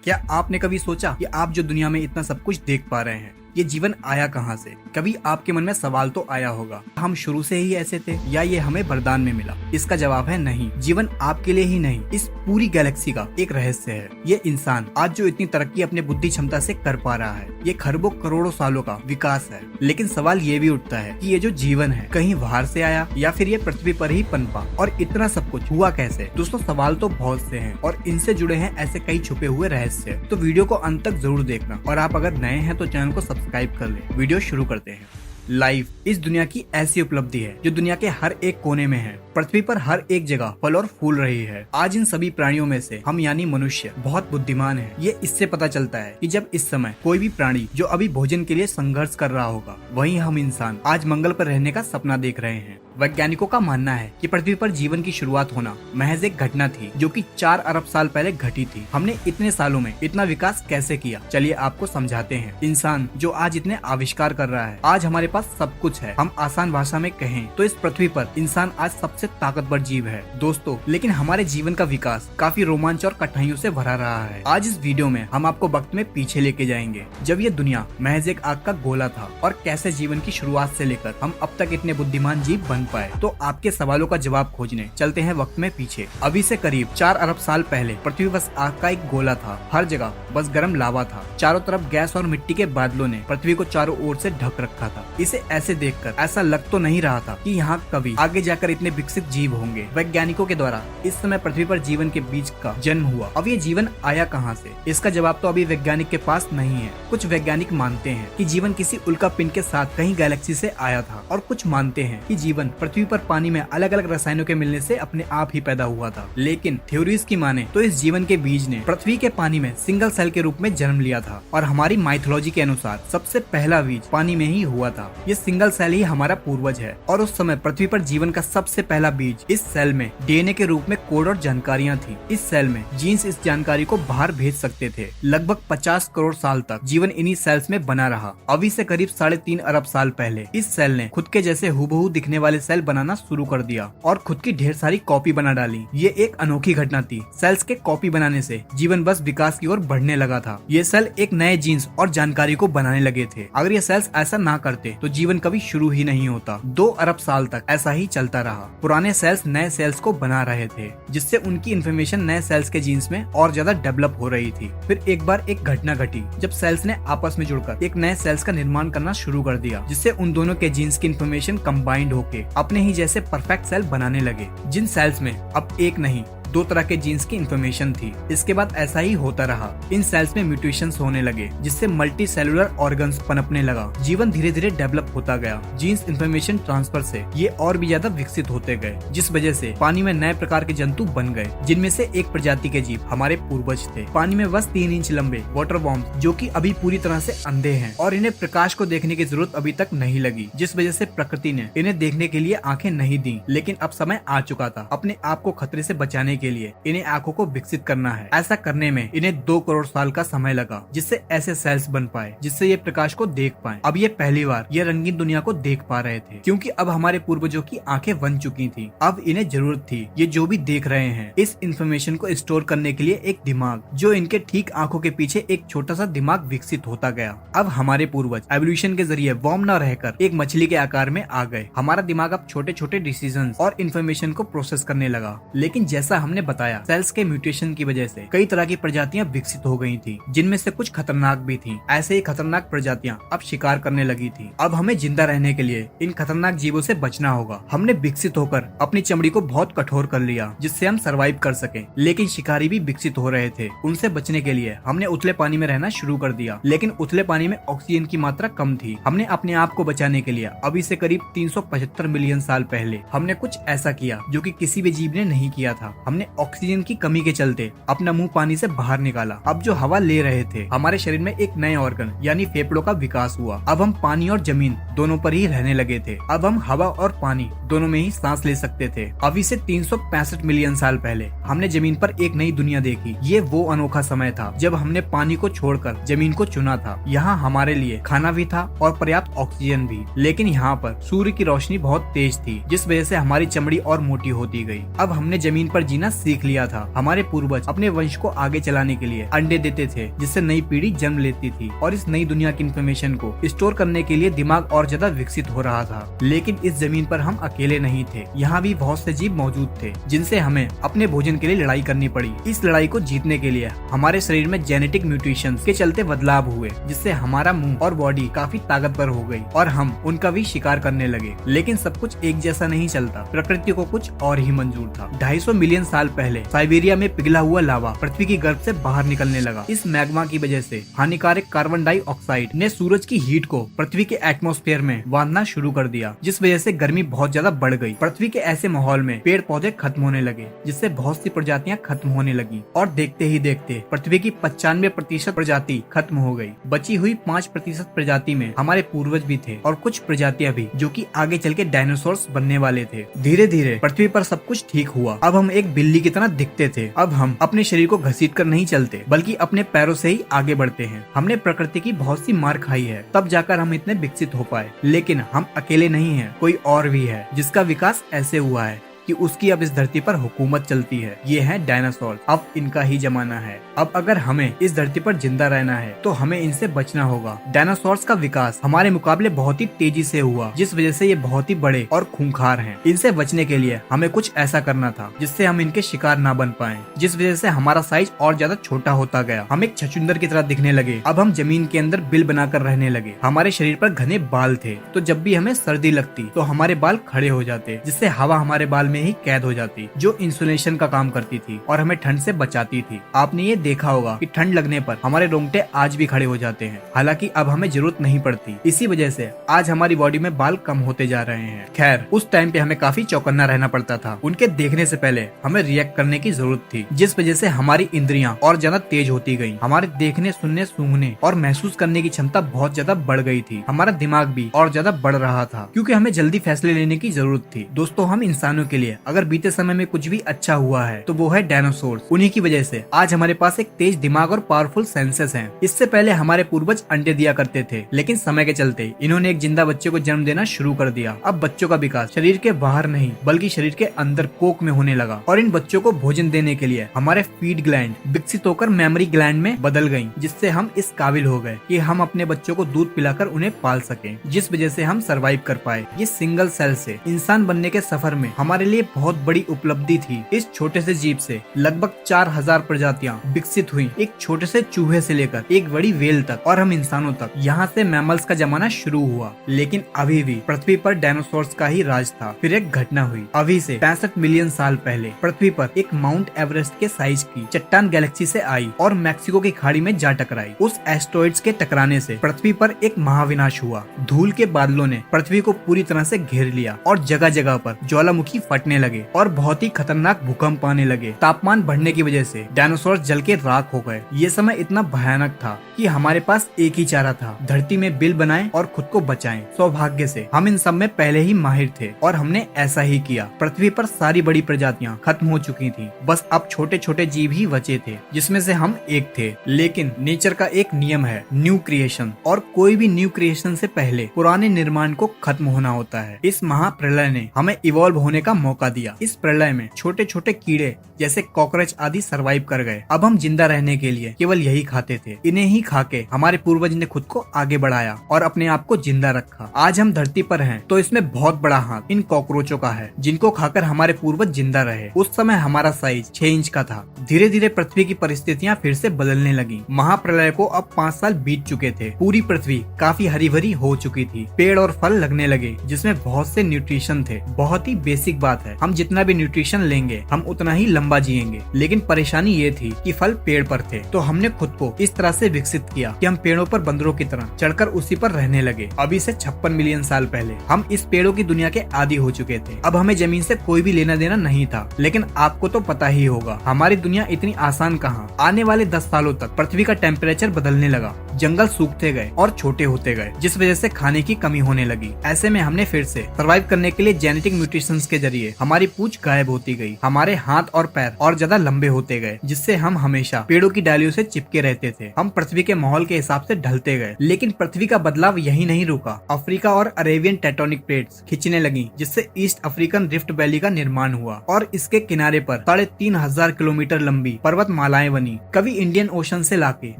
क्या आपने कभी सोचा कि आप जो दुनिया में इतना सब कुछ देख पा रहे हैं, ये जीवन आया कहाँ से? कभी आपके मन में सवाल तो आया होगा, हम शुरू से ही ऐसे थे या ये हमें वरदान में मिला? इसका जवाब है नहीं। जीवन आपके लिए ही नहीं, इस पूरी गैलेक्सी का एक रहस्य है। ये इंसान आज जो इतनी तरक्की अपने बुद्धि क्षमता से कर पा रहा है, ये खरबों करोड़ों सालों का विकास है। लेकिन सवाल ये भी उठता है कि ये जो जीवन है कहीं बाहर से आया या फिर ये पृथ्वी पर ही पनपा, और इतना सब कुछ हुआ कैसे? दोस्तों, सवाल तो बहुत से हैं और इनसे जुड़े हैं ऐसे कई छुपे हुए रहस्य। तो वीडियो को अंत तक जरूर देखना, और आप अगर नए हैं तो चैनल को सब्सक्राइब कर ले। वीडियो शुरू करते हैं। लाइफ इस दुनिया की ऐसी उपलब्धि है जो दुनिया के हर एक कोने में है। पृथ्वी पर हर एक जगह फल और फूल रही है। आज इन सभी प्राणियों में से हम यानी मनुष्य बहुत बुद्धिमान है। ये इससे पता चलता है कि जब इस समय कोई भी प्राणी जो अभी भोजन के लिए संघर्ष कर रहा होगा, वहीं हम इंसान आज मंगल पर रहने का सपना देख रहे हैं। वैज्ञानिकों का मानना है कि पृथ्वी पर जीवन की शुरुआत होना महज एक घटना थी जो कि 4 अरब साल पहले घटी थी। हमने इतने सालों में इतना विकास कैसे किया, चलिए आपको समझाते हैं। इंसान जो आज इतने आविष्कार कर रहा है, आज हमारे पास सब कुछ है। हम आसान भाषा में कहें तो इस पृथ्वी पर इंसान आज सबसे ताकतवर जीव है दोस्तों। लेकिन हमारे जीवन का विकास काफी रोमांच और कठिनाइयों से भरा रहा है। आज इस वीडियो में हम आपको वक्त में पीछे लेके जाएंगे, जब ये दुनिया महज एक आग का गोला था, और कैसे जीवन की शुरुआत से लेकर हम अब तक इतने बुद्धिमान जीव बन पाए। तो आपके सवालों का जवाब खोजने चलते हैं वक्त में पीछे। अभी से करीब 4 अरब साल पहले पृथ्वी बस आग का एक गोला था। हर जगह बस गर्म लावा था। चारों तरफ गैस और मिट्टी के बादलों ने पृथ्वी को चारों ओर से ढक रखा था। इसे ऐसे देखकर ऐसा लग तो नहीं रहा था कि यहाँ कभी आगे जाकर इतने विकसित जीव होंगे। वैज्ञानिकों के द्वारा इस समय पृथ्वी पर जीवन के बीज का जन्म हुआ। अब ये जीवन आया कहाँ से? इसका जवाब तो अभी वैज्ञानिक के पास नहीं है। कुछ वैज्ञानिक मानते हैं कि जीवन किसी उल्का पिंड के साथ कहीं गैलेक्सी से आया था, और कुछ मानते हैं कि जीवन पृथ्वी पर पानी में अलग अलग रसायनों के मिलने से अपने आप ही पैदा हुआ था। लेकिन थ्योरीज की माने तो इस जीवन के बीज ने पृथ्वी के पानी में सिंगल सेल के रूप में जन्म लिया था, और हमारी माइथोलॉजी के अनुसार सबसे पहला बीज पानी में ही हुआ था। ये सिंगल सेल ही हमारा पूर्वज है, और उस समय पृथ्वी पर जीवन का सबसे पहला बीज इस सेल में डीएनए के रूप में कोड और जानकारियां थी। इस सेल में जीन्स इस जानकारी को बाहर भेज सकते थे। लगभग 50 करोड़ साल तक जीवन इन्हीं सेल्स में बना रहा। अभी से करीब 3.5 अरब साल पहले इस सेल ने खुद के जैसे हुबहू दिखने वाले सेल बनाना शुरू कर दिया और खुद की ढेर सारी कॉपी बना डाली। ये एक अनोखी घटना थी। सेल्स के कॉपी बनाने से जीवन बस विकास की ओर बढ़ने लगा था। ये सेल एक नए जीन्स और जानकारी को बनाने लगे थे। अगर ये सेल्स ऐसा ना करते तो जीवन कभी शुरू ही नहीं होता। 2 अरब साल तक ऐसा ही चलता रहा। पुराने सेल्स नए सेल्स को बना रहे थे, जिससे उनकी इन्फॉर्मेशन नए सेल्स के जीन्स में और ज्यादा डेवलप हो रही थी। फिर एक बार एक घटना घटी जब सेल्स ने आपस में जुड़कर एक नए सेल्स का निर्माण करना शुरू कर दिया, जिससे उन दोनों के जीन्स की इन्फॉर्मेशन कंबाइंड होके अपने ही जैसे परफेक्ट सेल बनाने लगे। जिन सेल्स में अब एक नहीं 2 तरह के जीन्स की इन्फॉर्मेशन थी। इसके बाद ऐसा ही होता रहा। इन सेल्स में म्यूटेशंस होने लगे, जिससे मल्टी सेलुलर ऑर्गन्स पनपने लगा। जीवन धीरे धीरे डेवलप होता गया। जीन्स इन्फॉर्मेशन ट्रांसफर से ये और भी ज्यादा विकसित होते गए, जिस वजह से पानी में नए प्रकार के जंतु बन गए, जिनमें से एक प्रजाति के जीव हमारे पूर्वज थे। पानी में बस 3 इंच लंबे वाटर वॉर्म्स, जो कि अभी पूरी तरह से अंधे हैं और इन्हें प्रकाश को देखने की जरूरत अभी तक नहीं लगी, जिस वजह से प्रकृति ने इन्हें देखने के लिए आंखें नहीं दी। लेकिन अब समय आ चुका था अपने आप को खतरे से बचाने के लिए इन्हें आंखों को विकसित करना है। ऐसा करने में इन्हें 2 करोड़ साल का समय लगा, जिससे ऐसे सेल्स बन पाए जिससे ये प्रकाश को देख पाए। अब ये पहली बार ये रंगीन दुनिया को देख पा रहे थे, क्योंकि अब हमारे पूर्वजों की आंखें बन चुकी थी। अब इन्हें जरूरत थी ये जो भी देख रहे हैं इस इंफॉर्मेशन को स्टोर करने के लिए एक दिमाग, जो इनके ठीक आंखों के पीछे एक छोटा सा दिमाग विकसित होता गया। अब हमारे पूर्वज एवोल्यूशन के जरिए वर्म न रहकर एक मछली के आकार में आ गए। हमारा दिमाग अब छोटे छोटे डिसीजन और इन्फॉर्मेशन को प्रोसेस करने लगा। लेकिन जैसा हमने बताया, सेल्स के म्यूटेशन की वजह से कई तरह की प्रजातियां विकसित हो गई थी, जिनमें से कुछ खतरनाक भी थी। ऐसे ही खतरनाक प्रजातियां अब शिकार करने लगी थी। अब हमें जिंदा रहने के लिए इन खतरनाक जीवों से बचना होगा। हमने विकसित होकर अपनी चमड़ी को बहुत कठोर कर लिया, जिससे हम सरवाइव कर सके। लेकिन शिकारी भी विकसित हो रहे थे। उनसे बचने के लिए हमने उथले पानी में रहना शुरू कर दिया। लेकिन उथले पानी में ऑक्सीजन की मात्रा कम थी। हमने अपने आप को बचाने के लिए अभी से करीब 375 मिलियन साल पहले हमने कुछ ऐसा किया जो कि किसी भी जीव ने नहीं किया था। हमने ऑक्सीजन की कमी के चलते अपना मुंह पानी से बाहर निकाला। अब जो हवा ले रहे थे, हमारे शरीर में एक नए ऑर्गन यानी फेफड़ों का विकास हुआ। अब हम पानी और जमीन दोनों पर ही रहने लगे थे। अब हम हवा और पानी दोनों में ही सांस ले सकते थे। अभी से 365 मिलियन साल पहले हमने जमीन पर एक नई दुनिया देखी। ये वो अनोखा समय था जब हमने पानी को छोड़कर जमीन को चुना था। यहाँ हमारे लिए खाना भी था और पर्याप्त ऑक्सीजन भी। लेकिन यहाँ पर सूर्य की रोशनी बहुत तेज थी, जिस वजह से हमारी चमड़ी और मोटी होती गई। अब हमने जमीन पर जीना जीना सीख लिया था। हमारे पूर्वज अपने वंश को आगे चलाने के लिए अंडे देते थे, जिससे नई पीढ़ी जन्म लेती थी और इस नई दुनिया की इंफॉर्मेशन को स्टोर करने के लिए दिमाग और ज्यादा विकसित हो रहा था। लेकिन इस जमीन पर हम अकेले नहीं थे, यहाँ भी बहुत से जीव मौजूद थे जिनसे हमें अपने भोजन के लिए लड़ाई करनी पड़ी। इस लड़ाई को जीतने के लिए हमारे शरीर में जेनेटिक म्यूटेशंस के चलते बदलाव हुए, जिससे हमारा मुंह और बॉडी काफी ताकतवर हो गई और हम उनका भी शिकार करने लगे। लेकिन सब कुछ एक जैसा नहीं चलता, प्रकृति को कुछ और ही मंजूर था। 250 मिलियन साल पहले साइबेरिया में पिघला हुआ लावा पृथ्वी की गर्भ से बाहर निकलने लगा। इस मैग्मा की वजह से हानिकारक कार्बन डाइऑक्साइड ने सूरज की हीट को पृथ्वी के एटमॉस्फेयर में बांधना शुरू कर दिया, जिस वजह से गर्मी बहुत ज्यादा बढ़ गई। पृथ्वी के ऐसे माहौल में पेड़ पौधे खत्म होने लगे, जिससे बहुत सी प्रजातियां खत्म होने लगी और देखते ही देखते पृथ्वी की 95% प्रजाति खत्म हो गई। बची हुई 5% प्रजाति में हमारे पूर्वज भी थे और कुछ प्रजातियां भी, जो कि आगे चल के डायनासोर्स बनने वाले थे। धीरे धीरे पृथ्वी पर सब कुछ ठीक हुआ। अब हम एक बिल्ली की तरह दिखते थे। अब हम अपने शरीर को घसीट कर नहीं चलते, बल्कि अपने पैरों से ही आगे बढ़ते हैं। हमने प्रकृति की बहुत सी मार खाई है, तब जाकर हम इतने विकसित हो पाए। लेकिन हम अकेले नहीं हैं, कोई और भी है जिसका विकास ऐसे हुआ है कि उसकी अब इस धरती पर हुकूमत चलती है। ये है डायनासोर। अब इनका ही जमाना है। अब अगर हमें इस धरती पर जिंदा रहना है तो हमें इनसे बचना होगा। डायनासोर्स का विकास हमारे मुकाबले बहुत ही तेजी से हुआ, जिस वजह से ये बहुत ही बड़े और खूंखार हैं। इनसे बचने के लिए हमें कुछ ऐसा करना था जिससे हम इनके शिकार ना बन पाए, जिस वजह से हमारा साइज और ज्यादा छोटा होता गया। हम एक छछूंदर की तरह दिखने लगे। अब हम जमीन के अंदर बिल बनाकर रहने लगे। हमारे शरीर पर घने बाल थे, तो जब भी हमें सर्दी लगती तो हमारे बाल खड़े हो जाते, जिससे हवा हमारे बाल में ही कैद हो जाती, जो इंसुलेशन का काम करती थी और हमें ठंड से बचाती थी। आपने ये देखा होगा कि ठंड लगने पर हमारे रोंगटे आज भी खड़े हो जाते हैं, हालांकि अब हमें जरूरत नहीं पड़ती। इसी वजह से आज हमारी बॉडी में बाल कम होते जा रहे हैं। खैर, उस टाइम पे हमें काफी चौकन्ना रहना पड़ता था। उनके देखने से पहले हमें रिएक्ट करने की जरूरत थी, जिस वजह से हमारी इंद्रियां और ज्यादा तेज होती गयी। हमारे देखने, सुनने, सूंघने और महसूस करने की क्षमता बहुत ज्यादा बढ़ गई थी। हमारा दिमाग भी और ज्यादा बढ़ रहा था, क्योंकि हमें जल्दी फैसले लेने की जरूरत थी। दोस्तों, हम इंसानों के लिए अगर बीते समय में कुछ भी अच्छा हुआ है तो वो है डायनासोर्स। उन्हीं की वजह से आज हमारे पास एक तेज दिमाग और पावरफुल सेंसेस हैं। इससे पहले हमारे पूर्वज अंडे दिया करते थे, लेकिन समय के चलते इन्होंने एक जिंदा बच्चे को जन्म देना शुरू कर दिया। अब बच्चों का विकास शरीर के बाहर नहीं बल्कि शरीर के अंदर कोक में होने लगा, और इन बच्चों को भोजन देने के लिए हमारे फीड ग्लैंड विकसित होकर मेमोरी ग्लैंड में बदल गयी, जिससे हम इस काबिल हो गए कि हम अपने बच्चों को दूध पिलाकर उन्हें पाल सकें, जिस वजह से हम सरवाइव कर पाए। ये सिंगल सेल से इंसान बनने के सफर में हमारे लिए बहुत बड़ी उपलब्धि थी। इस छोटे से जीव से लगभग 4000 प्रजातियां विकसित हुई, एक छोटे से चूहे से लेकर एक बड़ी वेल तक और हम इंसानों तक। यहाँ से मैमल्स का जमाना शुरू हुआ, लेकिन अभी भी पृथ्वी पर डायनासोर्स का ही राज था। फिर एक घटना हुई। अभी से 65 मिलियन साल पहले पृथ्वी पर एक माउंट एवरेस्ट के साइज की चट्टान गैलेक्सी से आई और मैक्सिको की खाड़ी में जा टकराई। उस एस्टेरॉइड्स के टकराने से पृथ्वी पर एक महाविनाश हुआ। धूल के बादलों ने पृथ्वी को पूरी तरह से घेर लिया और जगह जगह पर ज्वालामुखी फटने लगे और बहुत ही खतरनाक भूकंप आने लगे। तापमान बढ़ने की वजह से डायनासोर जल के राख हो गए। ये समय इतना भयानक था कि हमारे पास एक ही चारा था, धरती में बिल बनाएं और खुद को बचाएं। सौभाग्य से हम इन सब में पहले ही माहिर थे और हमने ऐसा ही किया। पृथ्वी पर सारी बड़ी प्रजातियां खत्म हो चुकी थी, बस अब छोटे छोटे जीव ही बचे थे, जिसमें से हम एक थे। लेकिन नेचर का एक नियम है, न्यू क्रिएशन, और कोई भी न्यू क्रिएशन से पहले पुराने निर्माण को खत्म होना होता है। इस महाप्रलय ने हमें इवॉल्व होने का मौका दिया। इस प्रलय में छोटे छोटे कीड़े जैसे कॉकरोच आदि सरवाइव कर गए। अब हम जिंदा रहने के लिए केवल यही खाते थे। इन्हें ही खा के हमारे पूर्वज ने खुद को आगे बढ़ाया और अपने आप को जिंदा रखा। आज हम धरती पर हैं तो इसमें बहुत बड़ा हाथ इन कॉकरोचों का है, जिनको खाकर हमारे पूर्वज जिंदा रहे। उस समय हमारा साइज 6 इंच का था। धीरे धीरे पृथ्वी की परिस्थितियाँ फिर से बदलने लगी। महाप्रलय को अब 5 साल बीत चुके थे। पूरी पृथ्वी काफी हरी भरी हो चुकी थी। पेड़ और फल लगने लगे, जिसमें बहुत से न्यूट्रिशन थे। बहुत ही बेसिक बात है, हम जितना भी न्यूट्रिशन लेंगे हम उतना ही लंबा जिएंगे। लेकिन परेशानी ये थी कि फल पेड़ पर थे, तो हमने खुद को इस तरह से विकसित किया कि हम पेड़ों पर बंदरों की तरह चढ़कर उसी पर रहने लगे। अभी से 56 मिलियन साल पहले हम इस पेड़ों की दुनिया के आदी हो चुके थे। अब हमें जमीन से कोई भी लेना देना नहीं था। लेकिन आपको तो पता ही होगा, हमारी दुनिया इतनी आसान कहाँ। आने वाले 10 सालों तक पृथ्वी का टेम्परेचर बदलने लगा, जंगल सूखते गए और छोटे होते गए, जिस वजह से खाने की कमी होने लगी। ऐसे में हमने फिर से सर्वाइव करने के लिए जेनेटिक म्यूटेशंस के जरिए लिए हमारी पूंछ गायब होती गई, हमारे हाथ और पैर और ज्यादा लंबे होते गए, जिससे हम हमेशा पेड़ों की डालियों से चिपके रहते थे। हम पृथ्वी के माहौल के हिसाब से ढलते गए, लेकिन पृथ्वी का बदलाव यही नहीं रुका। अफ्रीका और अरेबियन टेक्टोनिक प्लेट्स खिंचने लगी, जिससे ईस्ट अफ्रीकन रिफ्ट वैली का निर्माण हुआ और इसके किनारे पर 3,500 किलोमीटर लंबी पर्वतमालाएं बनी। कभी इंडियन ओशन से लाके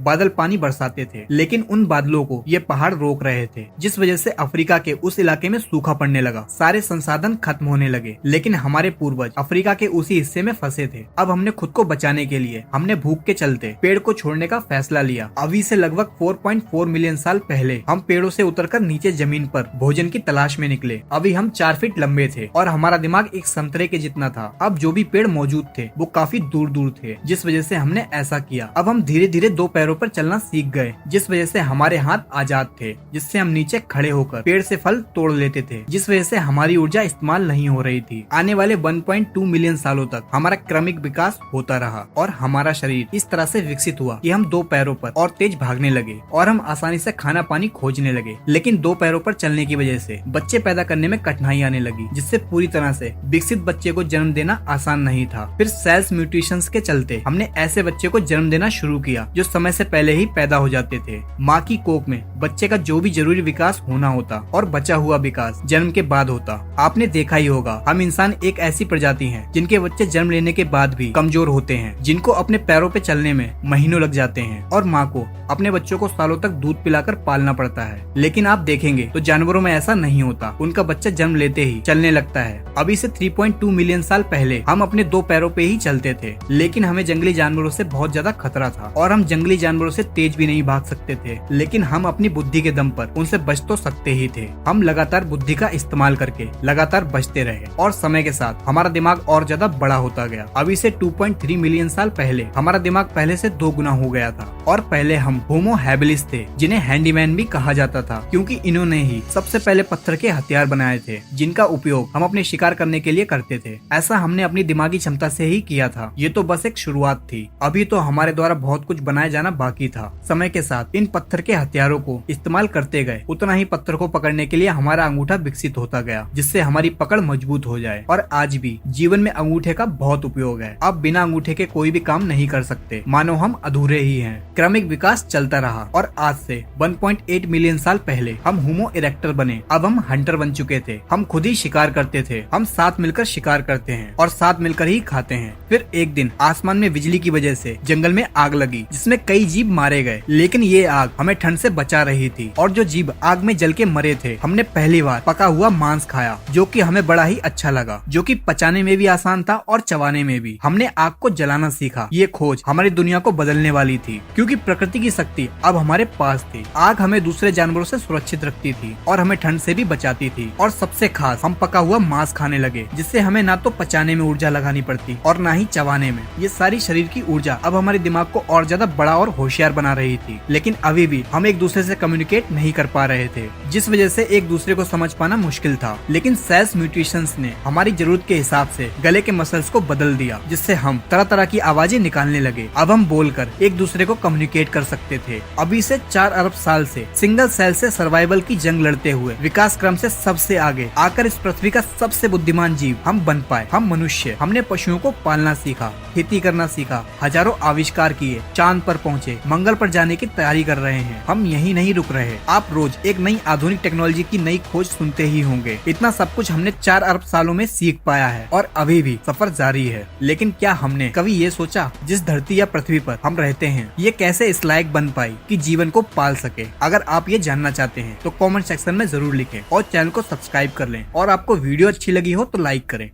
बादल पानी बरसाते थे, लेकिन उन बादलों को ये पहाड़ रोक रहे थे, जिस वजह से अफ्रीका के उस इलाके में सूखा पड़ने लगा, सारे संसाधन खत्म होने लगे। लेकिन हमारे पूर्वज अफ्रीका के उसी हिस्से में फंसे थे। अब हमने खुद को बचाने के लिए हमने भूख के चलते पेड़ को छोड़ने का फैसला लिया। अभी से लगभग 4.4 मिलियन साल पहले हम पेड़ों से उतरकर नीचे जमीन पर भोजन की तलाश में निकले। अभी हम 4 फीट लंबे थे और हमारा दिमाग एक संतरे के जितना था। अब जो भी पेड़ मौजूद थे वो काफी दूर दूर थे, जिस वजह से हमने ऐसा किया। अब हम धीरे धीरे 2 पैरों पर चलना सीख गए, जिस वजह से हमारे हाथ आजाद थे, जिससे हम नीचे खड़े होकर पेड़ से फल तोड़ लेते थे, जिस वजह से हमारी ऊर्जा इस्तेमाल नहीं हो रही थी। आने वाले 1.2 मिलियन सालों तक हमारा क्रमिक विकास होता रहा और हमारा शरीर इस तरह से विकसित हुआ कि हम 2 पैरों पर और तेज भागने लगे और हम आसानी से खाना पानी खोजने लगे। लेकिन 2 पैरों पर चलने की वजह से बच्चे पैदा करने में कठिनाई आने लगी, जिससे पूरी तरह से विकसित बच्चे को जन्म देना आसान नहीं था। फिर सेल्स म्यूटेशंस के चलते हमने ऐसे बच्चे को जन्म देना शुरू किया जो समय से पहले ही पैदा हो जाते थे। माँ की कोख में बच्चे का जो भी जरूरी विकास होना होता और बचा हुआ विकास जन्म के बाद होता। आपने देखा ही होगा, हम इंसान एक ऐसी प्रजाति हैं जिनके बच्चे जन्म लेने के बाद भी कमजोर होते हैं, जिनको अपने पैरों पे चलने में महीनों लग जाते हैं और माँ को अपने बच्चों को सालों तक दूध पिलाकर पालना पड़ता है। लेकिन आप देखेंगे तो जानवरों में ऐसा नहीं होता, उनका बच्चा जन्म लेते ही चलने लगता है। अभी से 3.2 मिलियन साल पहले हम अपने 2 पैरों पे ही चलते थे, लेकिन हमें जंगली जानवरों से बहुत ज्यादा खतरा था और हम जंगली जानवरों से तेज भी नहीं भाग सकते थे। लेकिन हम अपनी बुद्धि के दम पर उनसे बच तो सकते ही थे। हम लगातार बुद्धि का इस्तेमाल करके लगातार बचते रहे और समय के साथ हमारा दिमाग और ज्यादा बड़ा होता गया। अभी से 2.3 मिलियन साल पहले हमारा दिमाग पहले से 2 गुना हो गया था और पहले हम होमो हैबिलिस थे, जिन्हें हैंडीमैन भी कहा जाता था, क्योंकि इन्होंने ही सबसे पहले पत्थर के हथियार बनाए थे, जिनका उपयोग हम अपने शिकार करने के लिए करते थे। ऐसा हमने अपनी दिमागी क्षमता से ही किया था। ये तो बस एक शुरुआत थी, अभी तो हमारे द्वारा बहुत कुछ बनाया जाना बाकी था। समय के साथ इन पत्थर के हथियारों को इस्तेमाल करते गए, उतना ही पत्थर को पकड़ने के लिए हमारा अंगूठा विकसित होता गया, जिससे हमारी पकड़ मजबूत हो जाए। और आज भी जीवन में अंगूठे का बहुत उपयोग है। अब बिना अंगूठे के कोई भी काम नहीं कर सकते, मानो हम अधूरे ही हैं। क्रमिक विकास चलता रहा और आज से 1.8 मिलियन साल पहले हम होमो इरेक्टर बने। अब हम हंटर बन चुके थे। हम खुद ही शिकार करते थे। हम साथ मिलकर शिकार करते हैं और साथ मिलकर ही खाते हैं। फिर एक दिन आसमान में बिजली की वजह से जंगल में आग लगी, जिसमें कई जीव मारे गए, लेकिन ये आग हमें ठंड से बचा रही थी। और जो जीव आग में जल के मरे थे, हमने पहली बार पका हुआ मांस खाया, जो कि हमें बड़ा ही अच्छा लगा, जो कि पचाने में भी आसान था और चबाने में भी। हमने आग को जलाना सीखा। ये खोज हमारी दुनिया को बदलने वाली थी, क्योंकि प्रकृति की शक्ति अब हमारे पास थी। आग हमें दूसरे जानवरों से सुरक्षित रखती थी और हमें ठंड से भी बचाती थी। और सबसे खास, हम पका हुआ मांस खाने लगे, जिससे हमें ना तो पचाने में ऊर्जा लगानी पड़ती और ना ही चबाने में। ये सारी शरीर की ऊर्जा अब हमारे दिमाग को और ज्यादा बड़ा और होशियार बना रही थी। लेकिन अभी भी हम एक दूसरे से कम्युनिकेट नहीं कर पा रहे थे, जिस वजह से एक दूसरे को समझ पाना मुश्किल था। लेकिन सेल्स म्यूटेशंस ने हमारी जरूरत के हिसाब से गले के मसल्स को बदल दिया, जिससे हम तरह तरह की आवाजें निकालने लगे। अब हम बोलकर एक दूसरे को कम्युनिकेट कर सकते थे। अभी से 4 अरब साल से सिंगल सेल से सर्वाइवल की जंग लड़ते हुए विकास क्रम से सबसे आगे आकर इस पृथ्वी का सबसे बुद्धिमान जीव हम बन पाए। हम मनुष्य, हमने पशुओं को पालना सीखा, खेती करना सीखा, हजारों आविष्कार किए, चांद पर पहुँचे, मंगल पर जाने की तैयारी कर रहे हैं। हम यही नहीं रुक रहे। आप रोज एक नई आधुनिक टेक्नोलॉजी की नई खोज सुनते ही होंगे। इतना सब कुछ हमने 4 अरब सालों में सीख पाया है और अभी भी सफर जारी है। लेकिन क्या हमने कभी ये सोचा, जिस धरती या पृथ्वी पर हम रहते हैं, ये कैसे इस लायक बन पाई कि जीवन को पाल सके? अगर आप ये जानना चाहते हैं तो कमेंट सेक्शन में जरूर लिखें और चैनल को सब्सक्राइब कर लें। और आपको वीडियो अच्छी लगी हो तो लाइक करें।